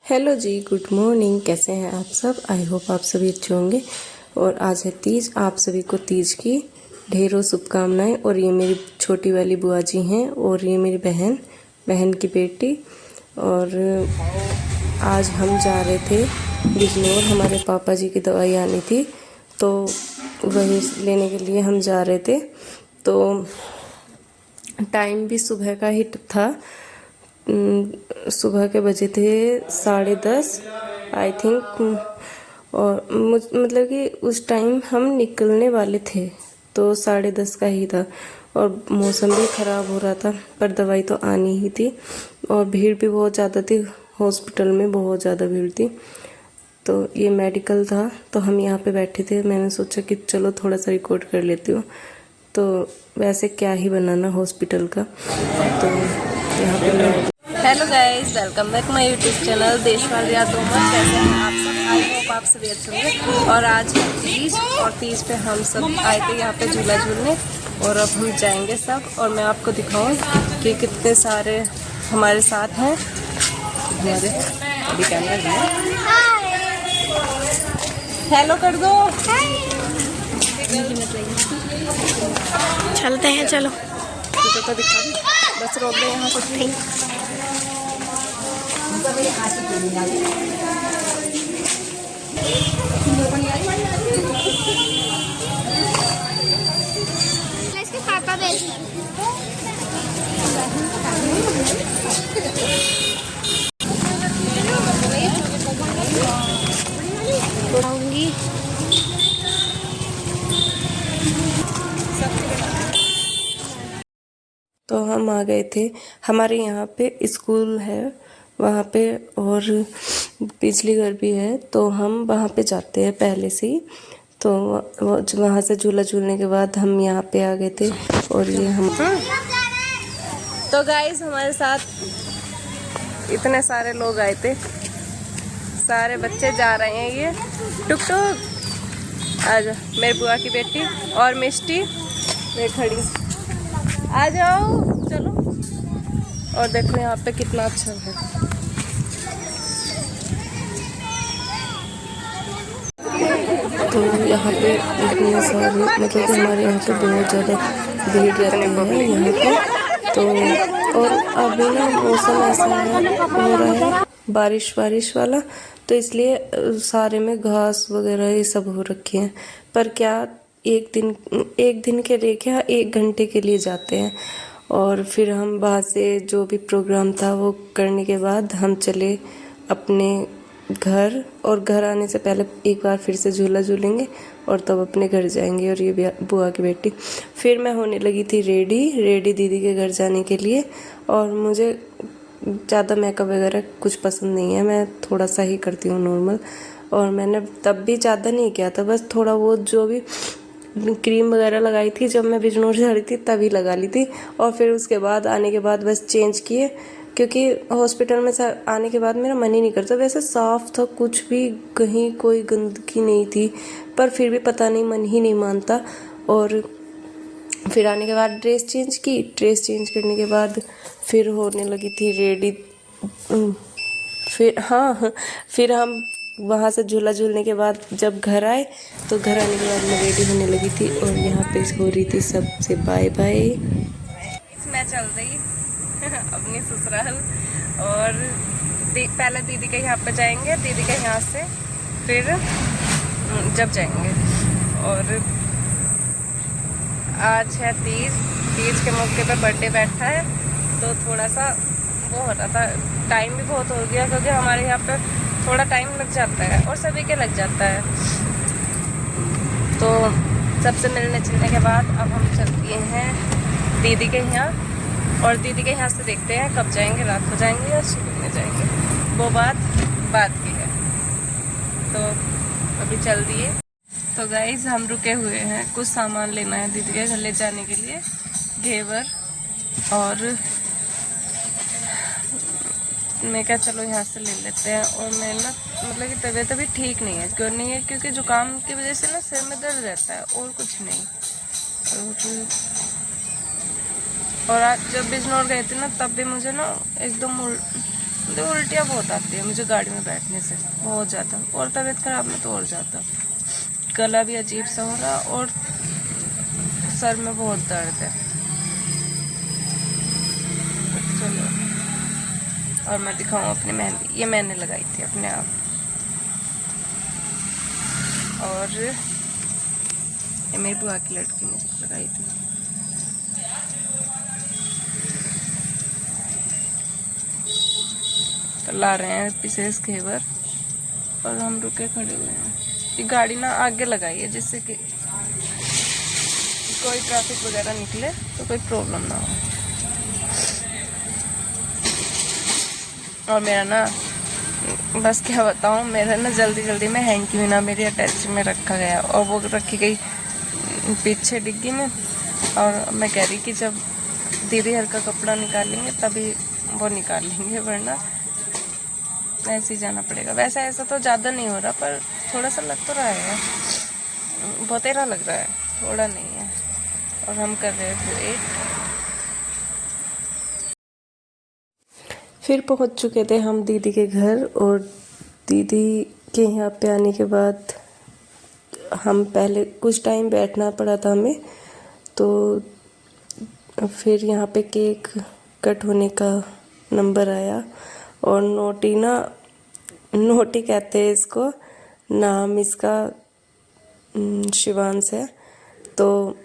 Hello जी, good morning. कैसे हैं आप सब? आई होप आप सभी अच्छे होंगे। और आज है तीज। आप सभी को तीज की ढेरों शुभकामनाएं। और ये मेरी छोटी वाली बुआ जी हैं और ये मेरी बहन की बेटी। और आज हम जा रहे थे बिजनौर, हमारे पापा जी की दवाई आनी थी तो वही लेने के लिए हम जा रहे थे। तो टाइम भी सुबह का ही था। सुबह के बजे थे 10:30 आई थिंक। और मतलब कि उस टाइम हम निकलने वाले थे तो 10:30 का ही था। और मौसम भी ख़राब हो रहा था पर दवाई तो आनी ही थी। और भीड़ भी बहुत ज़्यादा थी, हॉस्पिटल में बहुत ज़्यादा भीड़ थी। तो ये मेडिकल था तो हम यहाँ पे बैठे थे। मैंने सोचा कि चलो थोड़ा सा रिकॉर्ड कर लेती हूँ। तो वैसे क्या ही बनाना हॉस्पिटल का। तो यहाँ पे मैं hello guys, welcome back my YouTube channel Deshwal या तोमर। कैसे हैं आप सब? आई होप आप सभी अच्छे होंगे। और आज है तीज और तीज पे हम सब आए थे यहाँ पे झूला झूलने। और अब हम जाएंगे सब और मैं आपको दिखाऊं कि कितने सारे हमारे साथ हैं। हमारे अभी कैमरा हेलो कर दो। चलते हैं, चलो। तो दिखा दो, बस रोक दे यहाँ कुछ नहीं। इसके पापा भेज तो हम आ गए थे। हमारे यहाँ पे स्कूल है वहाँ पे और बिजली घर भी है तो हम वहाँ पे जाते हैं पहले से ही। तो वहाँ से झूला झूलने के बाद हम यहाँ पे आ गए थे। और ये हम तो गाइस हमारे साथ इतने सारे लोग आए थे, सारे बच्चे जा रहे हैं। ये टुक टुक आ जा, मेरी बुआ की बेटी और मिष्टी मैं खड़ी, आ जाओ चलो। और देखो यहाँ पे कितना अच्छा है। तो यहाँ पे इतने सारे मतलब कि हमारे यहाँ पे बहुत ज़्यादा भीड़ रहती है यहाँ पे। तो और अभी ना मौसम ऐसा है, हो रहा है बारिश वाला, तो इसलिए सारे में घास वगैरह ये सब हो रखी हैं। पर क्या एक दिन के लिए क्या 1 घंटे के लिए जाते हैं। और फिर हम वहाँ से जो भी प्रोग्राम था वो करने के बाद हम चले अपने घर। और घर आने से पहले एक बार फिर से झूला झूलेंगे और तब अपने घर जाएंगे। और ये बुआ की बेटी। फिर मैं होने लगी थी रेडी दीदी के घर जाने के लिए। और मुझे ज़्यादा मेकअप वगैरह कुछ पसंद नहीं है, मैं थोड़ा सा ही करती हूँ नॉर्मल। और मैंने तब भी ज़्यादा नहीं किया था, बस थोड़ा वो जो भी क्रीम वगैरह लगाई थी जब मैं बिजनौर से आ रही थी तभी लगा ली थी। और फिर उसके बाद आने के बाद बस चेंज किए, क्योंकि हॉस्पिटल में से आने के बाद मेरा मन ही नहीं करता। वैसे साफ़ था, कुछ भी कहीं कोई गंदगी नहीं थी, पर फिर भी पता नहीं मन ही नहीं मानता। और फिर आने के बाद ड्रेस चेंज करने के बाद फिर होने लगी थी रेडी। फिर हम वहाँ से झूला झूलने के बाद जब घर आए तो घर आने के बाद मैं रेडी होने लगी थी। और यहाँ पे हो रही थी सबसे बाय बाय। मैं चल रही अपनी ससुराल। और पहले दीदी के यहाँ पे जाएंगे, दीदी के यहाँ से फिर जब जाएंगे। और आज है तीज के मौके पे बर्थडे बैठा है तो थोड़ा सा वो हो रहा था। टाइम भी बहुत हो गया क्योंकि हमारे यहाँ पे थोड़ा टाइम लग जाता है और सभी के लग जाता है। तो सबसे मिलने चलने के बाद अब हम चल दिए हैं दीदी के यहाँ। और दीदी के यहाँ से देखते हैं कब जाएंगे, रात को जाएंगे या सुबह में जाएंगे, वो बात की है। तो अभी चल दिए। तो गाइज हम रुके हुए हैं, कुछ सामान लेना है दीदी के घर ले जाने के लिए, घेवर। और मैं क्या चलो यहाँ से ले लेते हैं। और मैं ना मतलब कि तबीयत अभी ठीक नहीं है, क्यों नहीं है क्योंकि जुकाम की वजह से ना सिर में दर्द रहता है और कुछ नहीं। और आज जब बिजनौर गए थे ना तब भी मुझे ना एकदम मुझे उल्टियाँ बहुत आती है मुझे गाड़ी में बैठने से बहुत ज़्यादा, और तबीयत खराब में तो और ज़्यादा। गला भी अजीब सा हो रहा और सर में बहुत दर्द है। चलो, और मैं दिखाऊँ अपनी मेहंदी, ये मैंने लगाई थी अपने आप। और ये मेरी बुआ की लड़की ने लगाई थी। तो ला रहे हैं विशेष घेवर और हम रुके खड़े हुए हैं। ये गाड़ी ना आगे लगाई है जिससे कि कोई ट्रैफिक वगैरह निकले तो कोई प्रॉब्लम ना हो। और मेरा ना बस क्या बताऊँ, मेरा ना जल्दी जल्दी में हैंकी भी ना मेरी अटैच में रखा गया और वो रखी गई पीछे डिग्गी में। और मैं कह रही कि जब दीदी हल्का कपड़ा निकालेंगे तभी वो निकालेंगे, वरना ऐसे ही जाना पड़ेगा। वैसे ऐसा तो ज़्यादा नहीं हो रहा पर थोड़ा सा लग तो रहा है, बहुतेरा लग रहा है, थोड़ा नहीं है। और हम कर रहे हैं फिर पहुंच चुके थे हम दीदी के घर। और दीदी के यहाँ पे आने के बाद हम पहले कुछ टाइम बैठना पड़ा था हमें, तो फिर यहाँ पे केक कट होने का नंबर आया। और नोटी कहते हैं इसको, नाम इसका शिवांश है। तो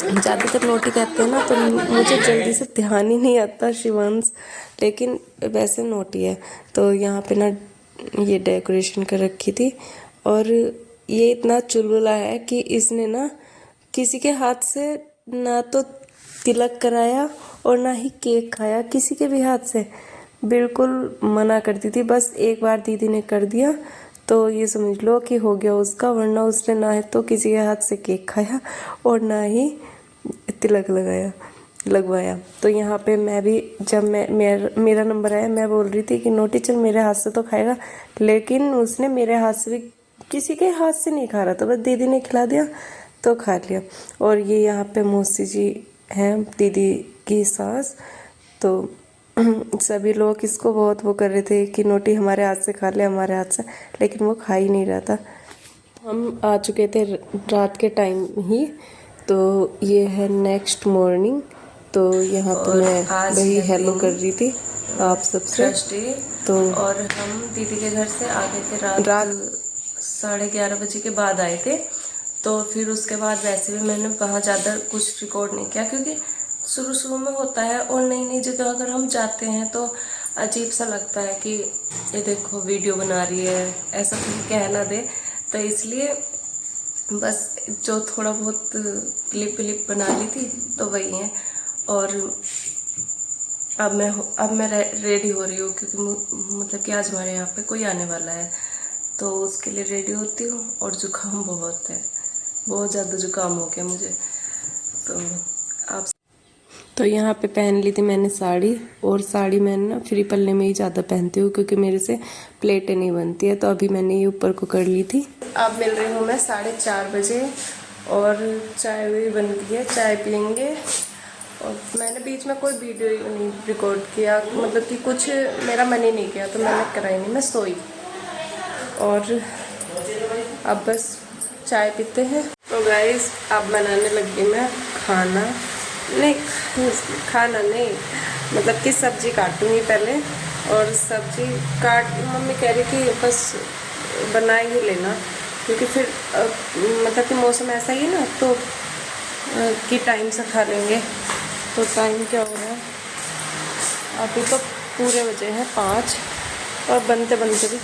ज़्यादातर नोटी कहते हैं ना, तो मुझे जल्दी से ध्यान ही नहीं आता शिवांश, लेकिन वैसे नोटी है। तो यहाँ पे ना ये डेकोरेशन कर रखी थी। और ये इतना चुलबुला है कि इसने ना किसी के हाथ से ना तो तिलक कराया और ना ही केक खाया, किसी के भी हाथ से। बिल्कुल मना करती थी, बस एक बार दीदी ने कर दिया तो ये समझ लो कि हो गया उसका, वरना उसने ना है तो किसी के हाथ से केक खाया और ना ही तिलक लगवाया। तो यहाँ पे मैं भी जब मेरा नंबर आया, मैं बोल रही थी कि नोटी चल मेरे हाथ से तो खाएगा, लेकिन उसने मेरे हाथ से भी किसी के हाथ से नहीं खा रहा था, बस दीदी ने खिला दिया तो खा लिया। और ये यहाँ पे मौसी जी हैं, दीदी की सास। तो सभी लोग इसको बहुत वो कर रहे थे कि नोटी हमारे हाथ से खा ले, हमारे हाथ से, लेकिन वो खा ही नहीं रहा था। हम आ चुके थे रात के टाइम ही। तो ये है नेक्स्ट मॉर्निंग। तो यहाँ तो मैं वही हेलो कर रही थी आप सबसे। तो और हम दीदी के घर से आ गए थे रात 11:30 बजे के बाद आए थे। तो फिर उसके बाद वैसे भी मैंने वहाँ ज़्यादा कुछ रिकॉर्ड नहीं किया, क्योंकि शुरू में होता है और नई नई जगह अगर हम जाते हैं तो अजीब सा लगता है कि ये देखो वीडियो बना रही है, ऐसा कोई कह ना दे। तो इसलिए बस जो थोड़ा बहुत क्लिप बना ली थी तो वही है। और अब मैं रेडी हो रही हूँ, क्योंकि मतलब कि आज हमारे यहाँ पे कोई आने वाला है, तो उसके लिए रेडी होती हूँ। और जुकाम बहुत है, बहुत ज़्यादा जुकाम हो गया मुझे। तो यहाँ पे पहन ली थी मैंने साड़ी। और साड़ी मैंने ना फ्री पल्ले में ही ज़्यादा पहनती हूँ, क्योंकि मेरे से प्लेटें नहीं बनती है। तो अभी मैंने ये ऊपर को कर ली थी। अब मिल रही हूँ मैं 4:30 बजे और चाय भी बन गई है, चाय पियेंगे। और मैंने बीच में कोई वीडियो नहीं रिकॉर्ड किया, मतलब कि कुछ मेरा मन ही नहीं किया, तो मैंने कराई नहीं, मैं सोई। और अब बस चाय पीते हैं। तो गाइस अब बनाने लगी मैं खाना नहीं, मतलब कि सब्जी काटूंगी पहले। और सब्जी मम्मी कह रही थी बस बना ही लेना, क्योंकि फिर मतलब कि मौसम ऐसा ही है ना, तो कि टाइम से खा लेंगे। तो टाइम क्या हो रहा है अभी, तो पूरे बजे हैं 5 और बनते भी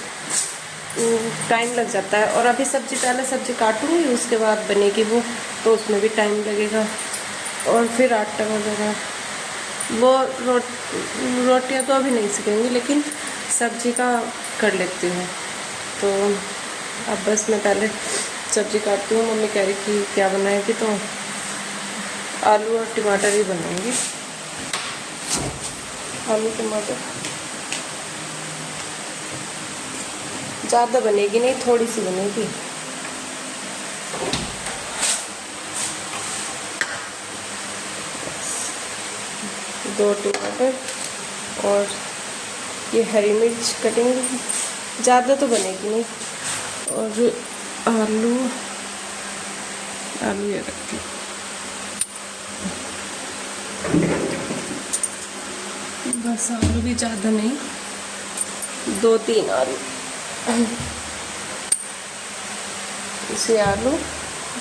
टाइम लग जाता है। और अभी पहले सब्जी काटूंगी, उसके बाद बनेगी वो, तो उसमें भी टाइम लगेगा। और फिर आटा वगैरह वो रोटियां तो अभी नहीं सीखेंगी, लेकिन सब्जी का कर लेती हूँ। तो अब बस मैं पहले सब्जी काटती हूँ। मम्मी कह रही कि क्या बनाएगी, तो आलू और टमाटर ही बनाऊंगी। आलू टमाटर ज़्यादा बनेगी नहीं, थोड़ी सी बनेगी। दो टमाटर और ये हरी मिर्च कटेंगे, ज़्यादा तो बनेगी नहीं। और आलू ये रखती, बस आलू भी ज़्यादा नहीं, 2-3 आलू, इसे आलू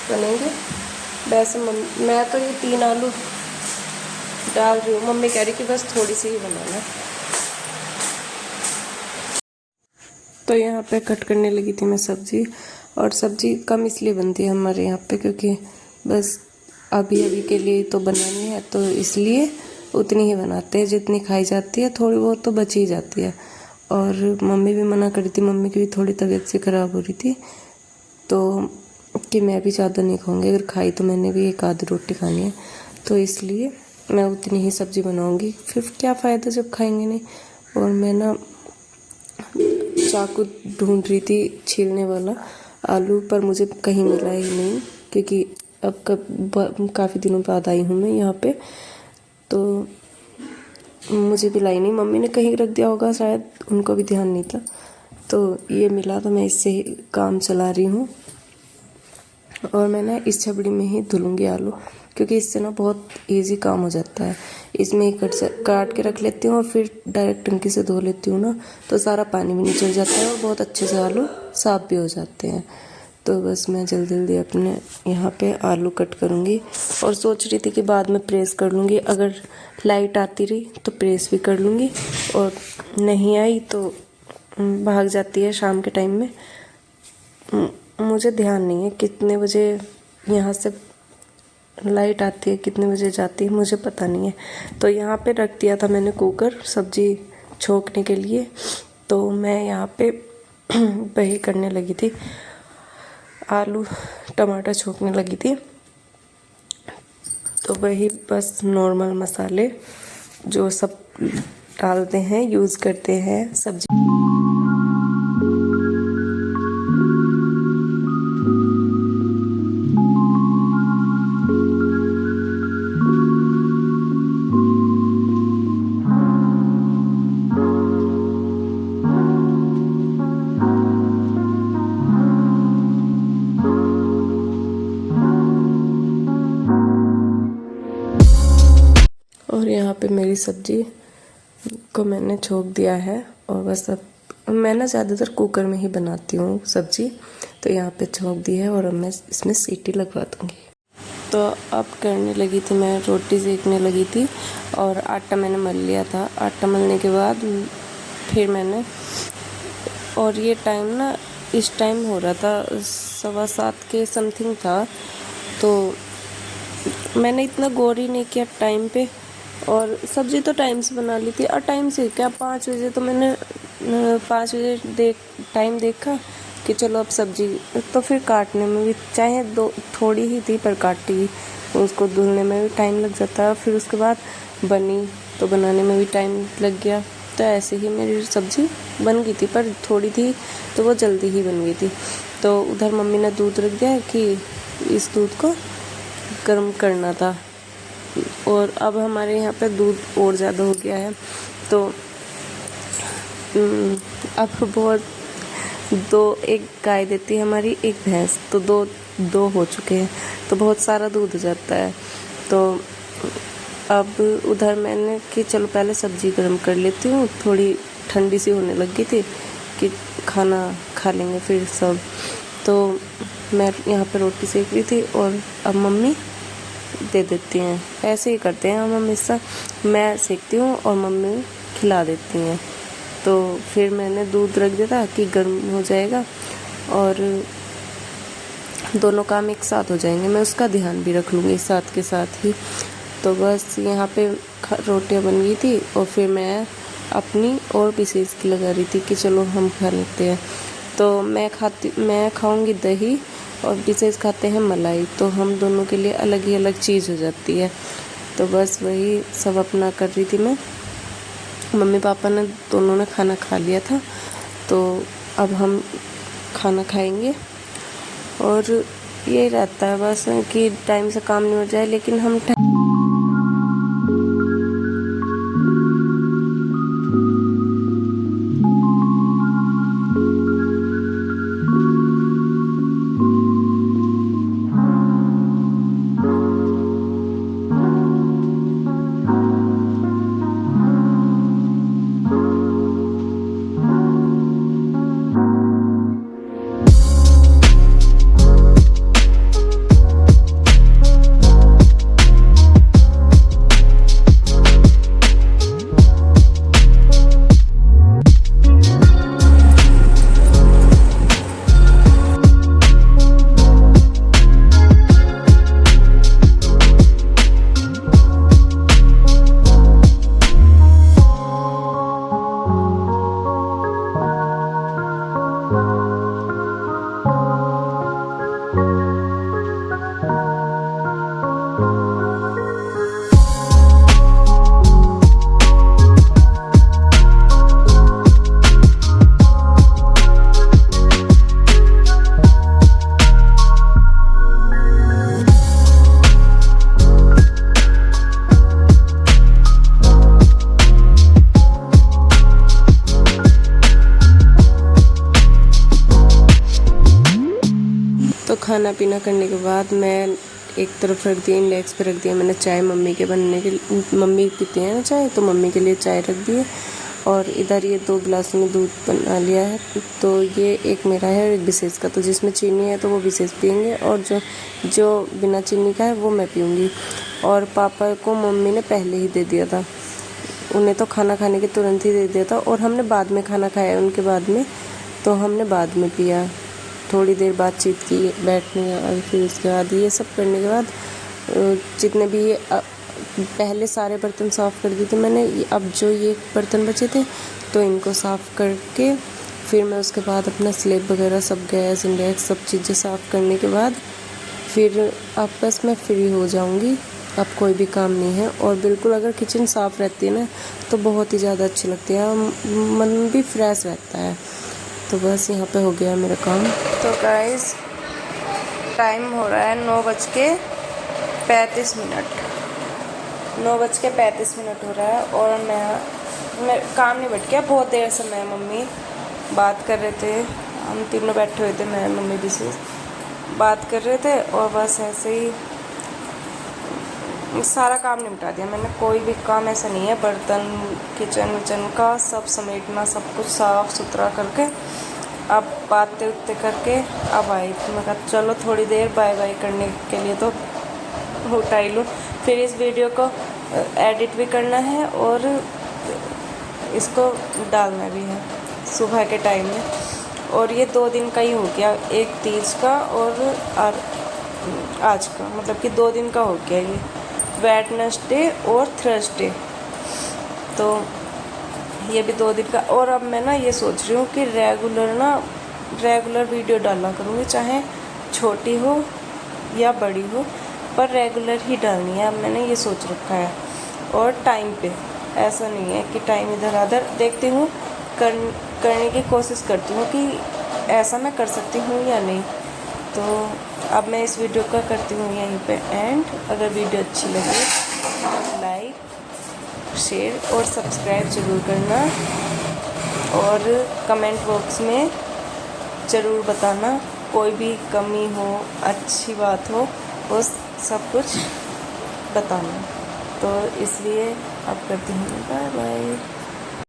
बनेंगे। वैसे मैं तो ये 3 आलू डाल रही हूँ, मम्मी कह रही कि बस थोड़ी सी ही बनाना। तो यहाँ पे कट करने लगी थी मैं सब्ज़ी, और सब्ज़ी कम इसलिए बनती है हमारे यहाँ पे क्योंकि बस अभी के लिए तो बनानी है, तो इसलिए उतनी ही बनाते हैं जितनी खाई जाती है, थोड़ी बहुत तो बच ही जाती है। और मम्मी भी मना करी थी, मम्मी की भी थोड़ी तबीयत सी ख़राब हो रही थी, तो कि मैं भी ज़्यादा नहीं खाऊंगी, अगर खाई तो मैंने भी 1 आधी रोटी खानी है, तो इसलिए मैं उतनी ही सब्ज़ी बनाऊंगी, फिर क्या फ़ायदा जब खाएंगे नहीं। और मैं ना चाकू ढूंढ रही थी छीलने वाला आलू, पर मुझे कहीं मिला ही नहीं, क्योंकि अब काफ़ी दिनों बाद आई हूँ मैं यहाँ पे, तो मुझे भी लाई नहीं, मम्मी ने कहीं रख दिया होगा शायद, उनको भी ध्यान नहीं था, तो ये मिला तो मैं इससे ही काम चला रही हूँ। और मैं ना इस छबड़ी में ही धुलूँगी आलू, क्योंकि इससे ना बहुत इजी काम हो जाता है। इसमें ही काट के रख लेती हूँ और फिर डायरेक्ट टंकी से धो लेती हूँ ना, तो सारा पानी भी निचल जाता है और बहुत अच्छे से आलू साफ़ भी हो जाते हैं। तो बस मैं जल्दी अपने यहाँ पे आलू कट करूँगी, और सोच रही थी कि बाद में प्रेस कर लूँगी, अगर लाइट आती रही तो प्रेस भी कर लूँगी, और नहीं आई तो भाग जाती है शाम के टाइम में। मुझे ध्यान नहीं है कितने बजे यहाँ से लाइट आती है, कितने बजे जाती है, मुझे पता नहीं है। तो यहाँ पे रख दिया था मैंने कुकर सब्जी छोंकने के लिए, तो मैं यहाँ पे वही करने लगी थी, आलू टमाटर छोंकने लगी थी। तो वही बस नॉर्मल मसाले जो सब डालते हैं, यूज़ करते हैं सब्जी। और यहाँ पे मेरी सब्जी को मैंने छोंक दिया है, और बस अब मैं ना ज़्यादातर कुकर में ही बनाती हूँ सब्जी, तो यहाँ पे छोंक दी है और अब मैं इसमें सीटी लगवा दूँगी। तो अब करने लगी थी मैं, रोटी सेकने लगी थी, और आटा मैंने मल लिया था। आटा मलने के बाद फिर मैंने, और ये टाइम ना इस टाइम हो रहा था 7:15 के समथिंग था, तो मैंने इतना गौर ही नहीं किया टाइम पे, और सब्ज़ी तो टाइम से बना ली थी। और टाइम से क्या, 5 बजे, तो मैंने 5 बजे टाइम देखा कि चलो अब सब्ज़ी, तो फिर काटने में भी चाहे थोड़ी ही थी पर काटी, उसको धुलने में भी टाइम लग जाता, फिर उसके बाद बनी तो बनाने में भी टाइम लग गया। तो ऐसे ही मेरी सब्ज़ी बन गई थी, पर थोड़ी थी तो वो जल्दी ही बन गई थी। तो उधर मम्मी ने दूध रख दिया कि इस दूध को गर्म करना था, और अब हमारे यहाँ पे दूध और ज़्यादा हो गया है, तो अब बहुत एक गाय देती है हमारी, एक भैंस, तो दो हो चुके हैं, तो बहुत सारा दूध हो जाता है। तो अब उधर मैंने कि चलो पहले सब्ज़ी गर्म कर लेती हूँ, थोड़ी ठंडी सी होने लग गई थी कि खाना खा लेंगे फिर सब। तो मैं यहाँ पे रोटी सेक रही थी, और अब मम्मी दे देती हैं, ऐसे ही करते हैं हम हमेशा, मैं सेकती हूँ और मम्मी खिला देती हैं। तो फिर मैंने दूध रख दिया था कि गर्म हो जाएगा और दोनों काम एक साथ हो जाएंगे, मैं उसका ध्यान भी रख लूँगी साथ के साथ ही। तो बस यहाँ पे रोटियाँ बन गई थी, और फिर मैं अपनी और पीसेस की लगा रही थी कि चलो हम खा लेते हैं। तो मैं खाऊंगी दही, और पीसेस खाते हैं मलाई, तो हम दोनों के लिए अलग ही अलग चीज़ हो जाती है। तो बस वही सब अपना कर रही थी मैं। मम्मी पापा ने दोनों ने खाना खा लिया था, तो अब हम खाना खाएंगे। और ये रहता है बस कि टाइम से काम नहीं हो जाए, लेकिन हम तो खाना पीना करने के बाद मैं एक तरफ रख दिया, इंडेक्स पे रख दिया मैंने चाय मम्मी के बनने के, मम्मी पीती हैं ना चाय, तो मम्मी के लिए चाय रख दी है। और इधर ये 2 गिलास में दूध बना लिया है, तो ये एक मेरा है और एक विशेष का। तो जिसमें चीनी है तो वो विशेष पियेंगे, और जो बिना चीनी का है वो मैं पीऊँगी। और पापा को मम्मी ने पहले ही दे दिया था, उन्हें तो खाना खाने के तुरंत ही दे दिया था, और हमने बाद में खाना खाया उनके बाद में, तो हमने बाद में पिया। थोड़ी देर बातचीत की बैठने, और फिर उसके बाद ये सब करने के बाद जितने भी पहले सारे बर्तन साफ़ कर दिए थे मैंने। अब जो ये बर्तन बचे थे तो इनको साफ़ करके फिर मैं उसके बाद अपना स्लेब वगैरह सब, गैस इंडेक्स सब चीज़ें साफ़ करने के बाद फिर अब बस मैं फ्री हो जाऊँगी। अब कोई भी काम नहीं है। और बिल्कुल अगर किचन साफ़ रहती है ना तो बहुत ही ज़्यादा अच्छी लगती है, मन भी फ्रेश रहता है। तो बस यहाँ पे हो गया मेरा काम। तो गाइस टाइम हो रहा है 9:35। 9:35 हो रहा है, और मैं काम नहीं बैठ गया बहुत देर से। मैं मम्मी बात कर रहे थे, हम तीनों बैठे हुए थे, मैं मम्मी भी से बात कर रहे थे, और बस ऐसे ही सारा काम निपटा दिया मैंने। कोई भी काम ऐसा नहीं है, बर्तन किचन विचन का सब समेटना, सब कुछ साफ़ सुथरा करके अब बातें उतते करके अब आई। तो मैं कहा चलो थोड़ी देर बाय बाय करने के लिए तो उठा ही लूँ। फिर इस वीडियो को एडिट भी करना है और इसको डालना भी है सुबह के टाइम में। और ये 2 दिन का ही हो गया, एक तीज का और आज का, मतलब कि 2 दिन का हो गया ये, वेडनेसडे और थर्सडे। तो ये भी 2 दिन का। और अब मैं ना ये सोच रही हूँ कि रेगुलर वीडियो डाला करूँगी, चाहे छोटी हो या बड़ी हो, पर रेगुलर ही डालनी है। अब मैंने ये सोच रखा है, और टाइम पे, ऐसा नहीं है कि टाइम इधर उधर। देखती हूँ, करने की कोशिश करती हूँ कि ऐसा मैं कर सकती हूँ या नहीं। तो अब मैं इस वीडियो का करती हूँ यहीं पे एंड। अगर वीडियो अच्छी लगे लाइक शेयर और सब्सक्राइब ज़रूर करना, और कमेंट बॉक्स में ज़रूर बताना कोई भी कमी हो, अच्छी बात हो, वो सब कुछ बताना। तो इसलिए अब करती हूँ बाय बाय।